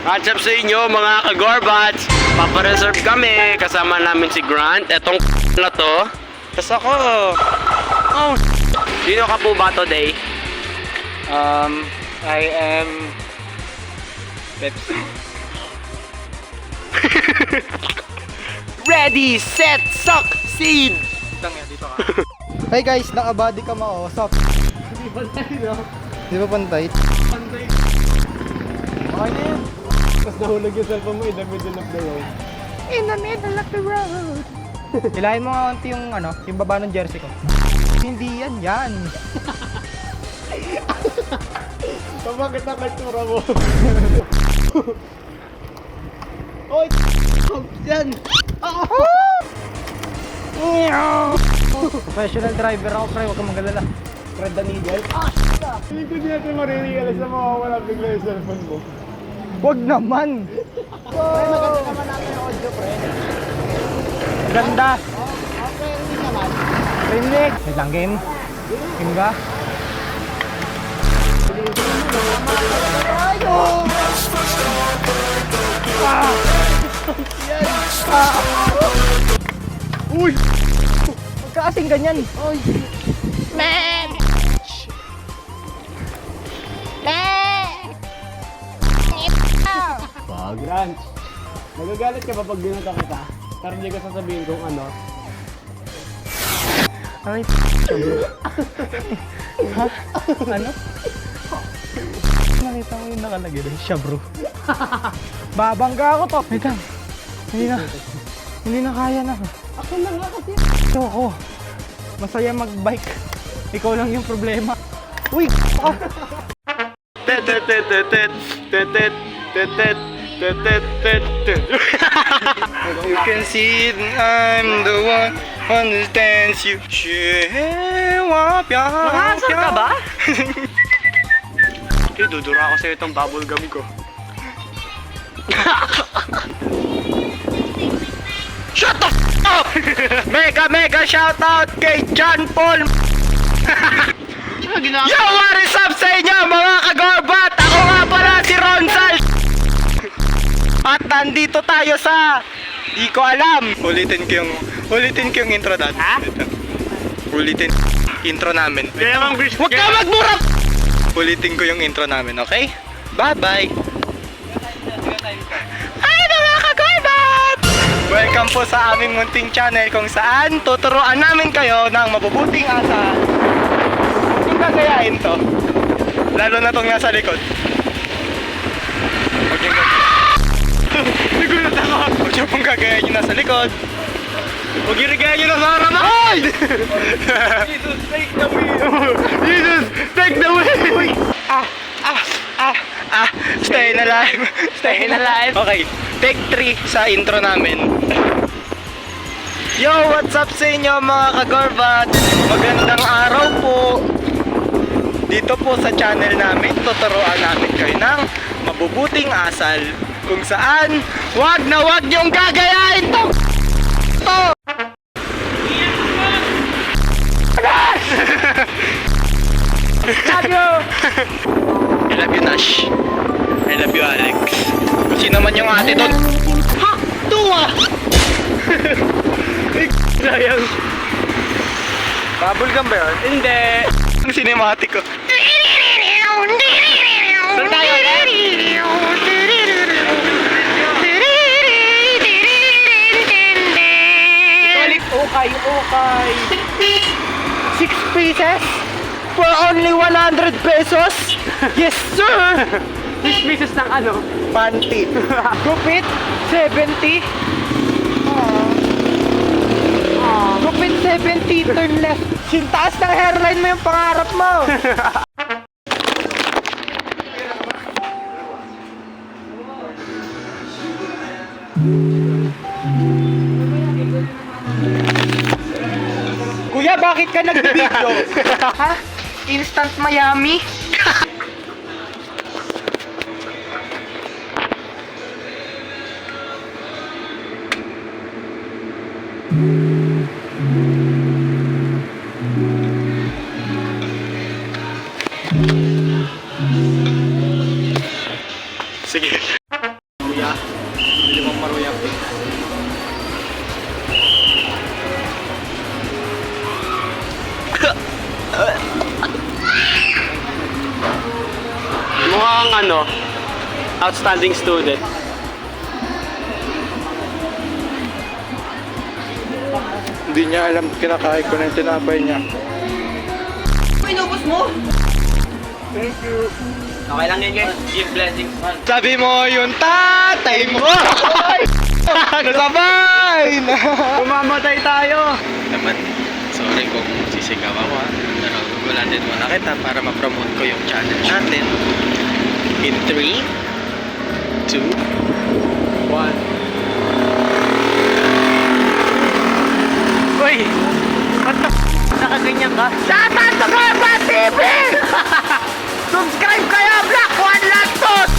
What's up sa inyo mga ka-Gorbats? Papareserve kami. Kasama namin si Grant. Etong na to. Tapos ako. Oh, sino ka po ba today? I am Pepsi. Ready, set, succeed! Tangya, dito ka. Hey guys, naka-body ka mausap. Hindi ba tayo, no? Di ba pantay? Panday. Okay na yan. Tapos nahulog yung cellphone mo in the middle of the road. In the middle of the road. Hilahin mo nga konti yung baba ng jersey ko. Hindi yan. Bakit na tura mo? Oy! Yan! Professional driver ako, pre. Huwag kang magalala. Fred the Needle? Hindi ko natin marirealize na mawawala bigla yung cellphone mo. Huwag naman! Pre, maganda naman natin yung audio, pre. Ganda! Okay, rin naman. Rinig! Wait lang, game. Game ka? Uy! Huwag ka kasing ganyan. Oy! Grant, nagagalit ka ba pag binuta kita? Pero hindi ko sasabihin kung ano. Ay, ha? Ano? Nakita mo yung nakalagay doon siya, bro. Babangga ako to. Wait lang. Hindi na kaya na. Ako na nga kasi. Ito ako. Masaya mag-bike. Ikaw lang yung problema. Uy! Tet, tet, tet, tet, tet, tet, tet, tet, tet, tet, tet, tet, tet. You can see that I'm the one who understands you. Nakasar ka ba? Dudura ako sa'yo itong bubble gum ko. Shut the f*** up! Mega shout out kay John Paul! Yo, what is up sa inyo mga ka-Gorbat? Ako nga pala si Ronsal! At nandito tayo sa... Di ko alam. Ulitin ko yung intro dati. Ha? Ulitin intro namin. Huwag ka magmura! Ulitin ko yung intro namin, okay? Bye-bye! Ay, mga ka-Gorbat! Welcome po sa aming munting channel kung saan tuturuan namin kayo ng mabubuting asal. Kung gagayain to, lalo na tong nasa likod. Huwag yung nagulat ako. Huwag yung pong gagayain yung nasa likod. Huwag yung gagayain yung nasa harap. Ay! Jesus, take the wheel! Jesus, take the wheel! Stay alive. Staying alive. Okay, take 3 sa intro namin. Yo, what's up sa inyo mga ka-Gorbat? Magandang araw po. Dito po sa channel namin, tuturuan namin kayo ng mabubuting asal. Kung saan, wag na wag niyong gagayain to! Love you! I love you, Nash. I love you, Alex. Kung sino man yung ate doon. Ha! Tuwa! Sayang. Bubble gum ba yun? Hindi. Ang cinematic ko. Saan tayo ulit? Okay. 6 pieces for only 100 pesos? Yes, sir! 6 pieces ng ano? Panty. Gupit, 70. Gupit, 70. Turn left. Sintaas ng hairline mo yung pangarap mo. Kuya, bakit ka nag-video? Ha? Instant Miami? Sige. maruya. Bili mong maruya cake. Mukhang ano, outstanding student. Hindi niya alam kinakain ko na yung tinapay niya. Pinubos mo? Okay lang yan guys, give blessings man. Sabi mo yung tatay mo! Nasabay! Kumamatay tayo! Naman, sorry kung sisigaw ako ha. Pero gugulatin muna kita para ma-promote ko yung channel natin. In 3, 2, 1. Uy! Ba't nakaganyan ka? Shoutout sa Garbat TV! Subscribe kayo! Black One Lantos!